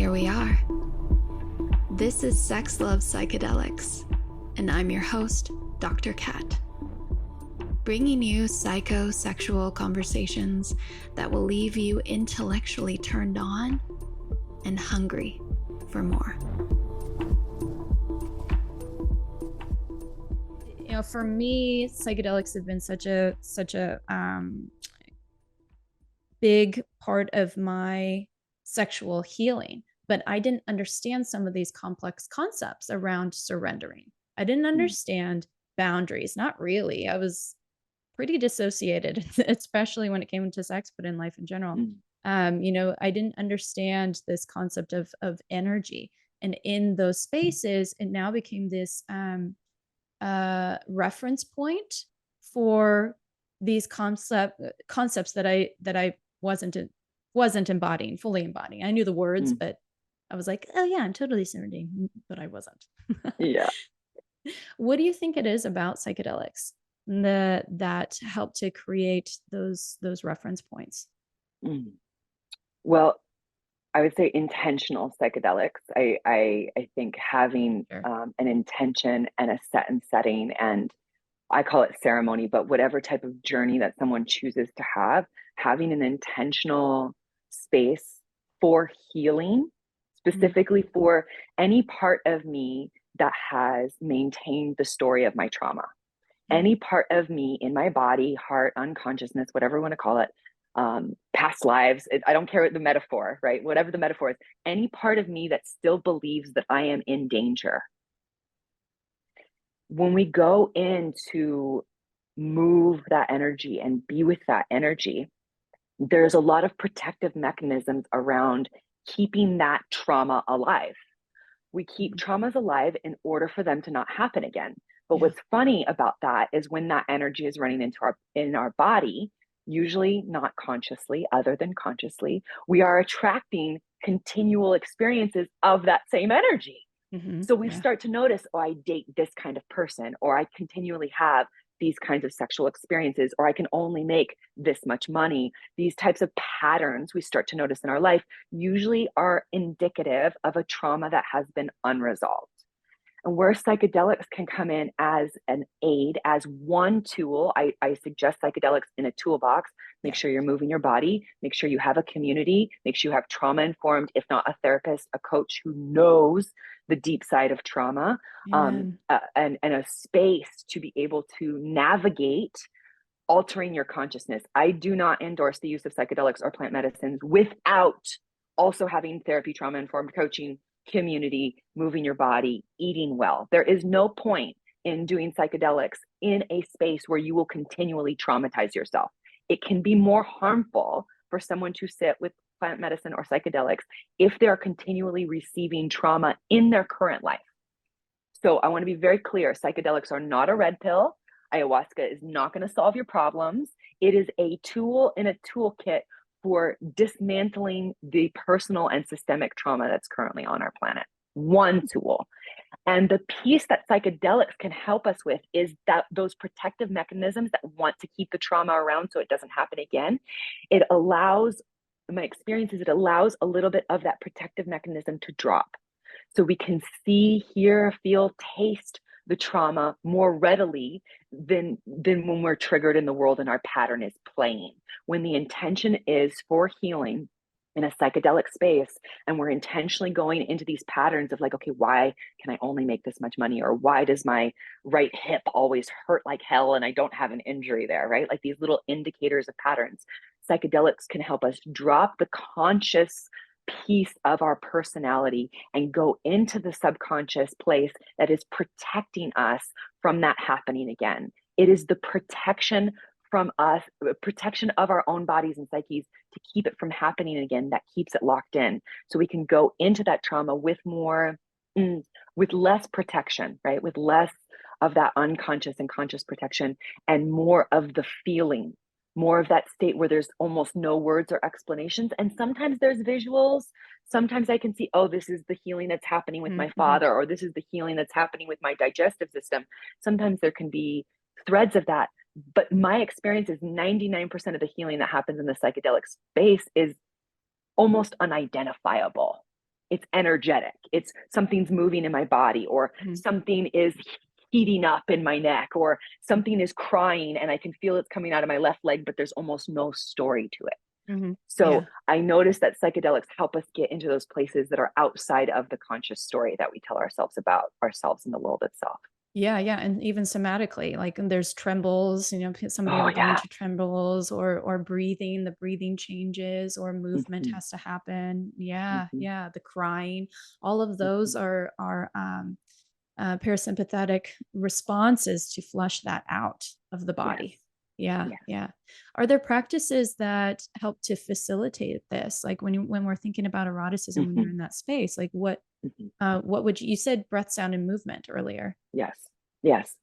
here we are. This is Sex Love Psychedelics, and I'm your host, Dr. Kat, bringing you psychosexual conversations that will leave you intellectually turned on and hungry for more. You know, for me, psychedelics have been such a big part of my sexual healing, but I didn't understand some of these complex concepts around surrendering. I didn't understand boundaries, not really. I was pretty dissociated, especially when it came to sex, but in life in general. You know, I didn't understand this concept of energy, and in those spaces, it now became this reference point for these concepts that I wasn't embodying, fully embodying. I knew the words, but I was like, oh yeah, I'm totally surrendering, but I wasn't. Yeah. What do you think it is about psychedelics that helped to create those reference points? Well, I would say intentional psychedelics. I think having an intention and a set and setting, and I call it ceremony, but whatever type of journey that someone chooses to have, having an intentional space for healing, specifically for any part of me that has maintained the story of my trauma. Any part of me in my body, heart, unconsciousness, whatever you want to call it, past lives, I don't care what the metaphor, right? Whatever the metaphor is, any part of me that still believes that I am in danger. When we go in to move that energy and be with that energy, there's a lot of protective mechanisms around keeping that trauma alive. We keep traumas alive in order for them to not happen again. But what's funny about that is when that energy is running into our body, usually not consciously, other than consciously, we are attracting continual experiences of that same energy. So we start to notice, oh, I date this kind of person, or I continually have these kinds of sexual experiences, or I can only make this much money. These types of patterns we start to notice in our life usually are indicative of a trauma that has been unresolved. And where psychedelics can come in as an aid, as one tool, I suggest psychedelics in a toolbox. Make sure you're moving your body, make sure you have a community, make sure you have trauma-informed, if not a therapist, a coach who knows the deep side of trauma, and a space to be able to navigate altering your consciousness. I do not endorse the use of psychedelics or plant medicines without also having therapy, trauma-informed coaching, community, moving your body, eating well. There is no point in doing psychedelics in a space where you will continually traumatize yourself. It can be more harmful for someone to sit with plant medicine or psychedelics if they're continually receiving trauma in their current life. So I want to be very clear, psychedelics are not a red pill. Ayahuasca is not going to solve your problems. It is a tool in a toolkit for dismantling the personal and systemic trauma that's currently on our planet. One tool. And the piece that psychedelics can help us with is that those protective mechanisms that want to keep the trauma around so it doesn't happen again. It allows, my experience is it allows a little bit of that protective mechanism to drop. So we can see, hear, feel, taste the trauma more readily than when we're triggered in the world and our pattern is playing. When the intention is for healing in a psychedelic space, and we're intentionally going into these patterns of like, okay, why can I only make this much money? Or why does my right hip always hurt like hell and I don't have an injury there, right? Like these little indicators of patterns. Psychedelics can help us drop the conscious piece of our personality and go into the subconscious place that is protecting us from that happening again. It is the protection from us, protection of our own bodies and psyches to keep it from happening again that keeps it locked in. So we can go into that trauma with more, with less protection, right? With less of that unconscious and conscious protection and more of the feeling, more of that state where there's almost no words or explanations. And sometimes there's visuals. Sometimes I can see, oh, this is the healing that's happening with my father, or this is the healing that's happening with my digestive system. Sometimes there can be threads of that. But my experience is 99% of the healing that happens in the psychedelic space is almost unidentifiable. it's energetic. It's something's moving in my body, or something is heating up in my neck, or something is crying and I can feel it's coming out of my left leg, but there's almost no story to it. So I noticed that psychedelics help us get into those places that are outside of the conscious story that we tell ourselves about ourselves and the world itself. Yeah, yeah, and even somatically, like there's trembles, somebody will go into trembles, or breathing, the breathing changes, or movement has to happen. Yeah, yeah, the crying, all of those are parasympathetic responses to flush that out of the body. Yeah, yeah. Are there practices that help to facilitate this? Like when we're thinking about eroticism, when you're in that space, like what would you said breath, sound, and movement earlier? Yes.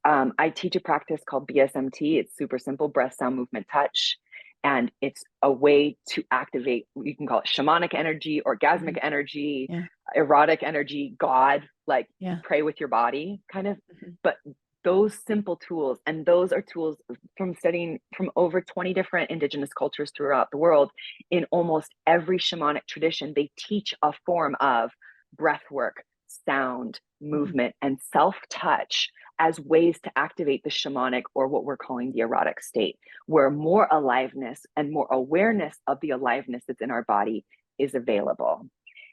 I teach a practice called BSMT. It's super simple: breath, sound, movement, touch. And it's a way to activate, you can call it shamanic energy, orgasmic energy, erotic energy, God, like pray with your body kind of. But those simple tools, and those are tools from studying from over 20 different indigenous cultures throughout the world. In almost every shamanic tradition, they teach a form of breath work, sound, movement, and self-touch as ways to activate the shamanic, or what we're calling the erotic state, where more aliveness and more awareness of the aliveness that's in our body is available.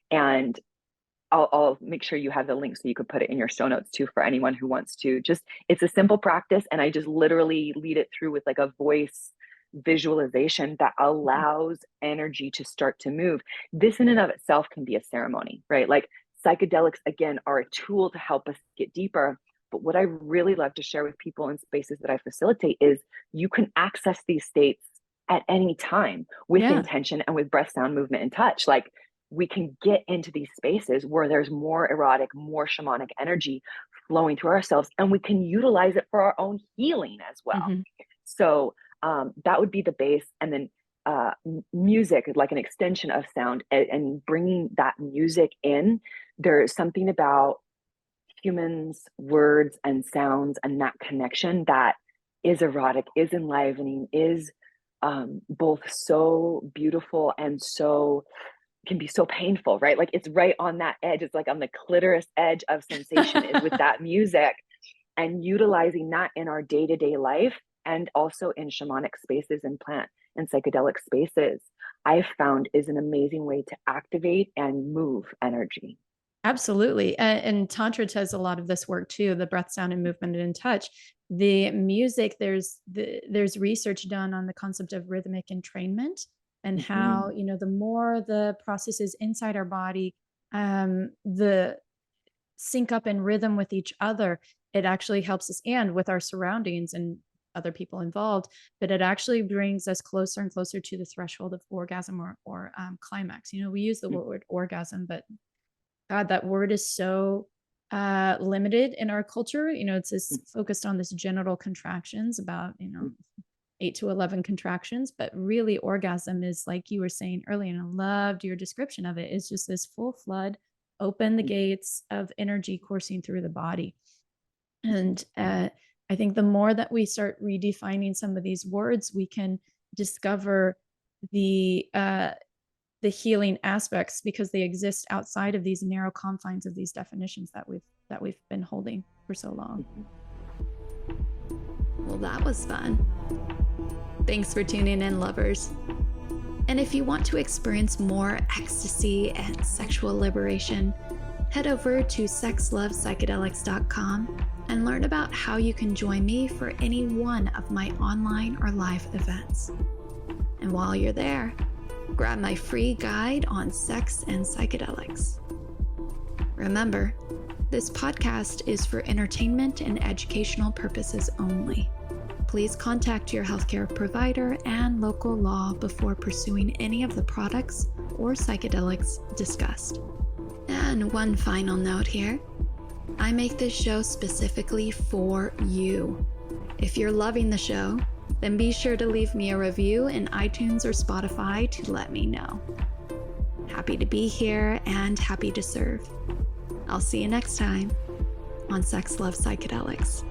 And I'll make sure you have the link so you could put it in your show notes too, for anyone who wants to. Just, it's a simple practice, and I just literally lead it through with like a voice visualization that allows energy to start to move. This in and of itself can be a ceremony, right? Like psychedelics, again, are a tool to help us get deeper. But what I really love to share with people in spaces that I facilitate is you can access these states at any time with intention and with breath, sound, movement, and touch. Like, we can get into these spaces where there's more erotic, more shamanic energy flowing through ourselves, and we can utilize it for our own healing as well. So that would be the base. And then music is like an extension of sound, and bringing that music in. There's something about humans, words and sounds, and that connection that is erotic, is enlivening, is both so beautiful and so can be so painful, right? Like it's right on that edge. It's like on the clitoris edge of sensation is with that music, and utilizing that in our day-to-day life, and also in shamanic spaces and plant and psychedelic spaces, I've found is an amazing way to activate and move energy. Absolutely. And Tantra does a lot of this work too, the breath, sound, and movement and touch. The music, there's research done on the concept of rhythmic entrainment, and how, the more the processes inside our body, the sync up in rhythm with each other, it actually helps us, and with our surroundings and other people involved, but it actually brings us closer and closer to the threshold of orgasm or climax. We use the word orgasm, but God, that word is so limited in our culture. It's just focused on this genital contractions, about 8 to 11 contractions, but really orgasm is, like you were saying earlier, and I loved your description of it, is just this full flood, open the gates of energy coursing through the body. And I think the more that we start redefining some of these words, we can discover the healing aspects, because they exist outside of these narrow confines of these definitions that we've been holding for so long. Well, that was fun. Thanks for tuning in, lovers. And if you want to experience more ecstasy and sexual liberation, head over to sexlovepsychedelics.com and learn about how you can join me for any one of my online or live events. And while you're there, grab my free guide on sex and psychedelics. Remember, this podcast is for entertainment and educational purposes only. Please contact your healthcare provider and local law before pursuing any of the products or psychedelics discussed. And one final note here. I make this show specifically for you. If you're loving the show, then be sure to leave me a review in iTunes or Spotify to let me know. Happy to be here and happy to serve. I'll see you next time on Sex Love Psychedelics.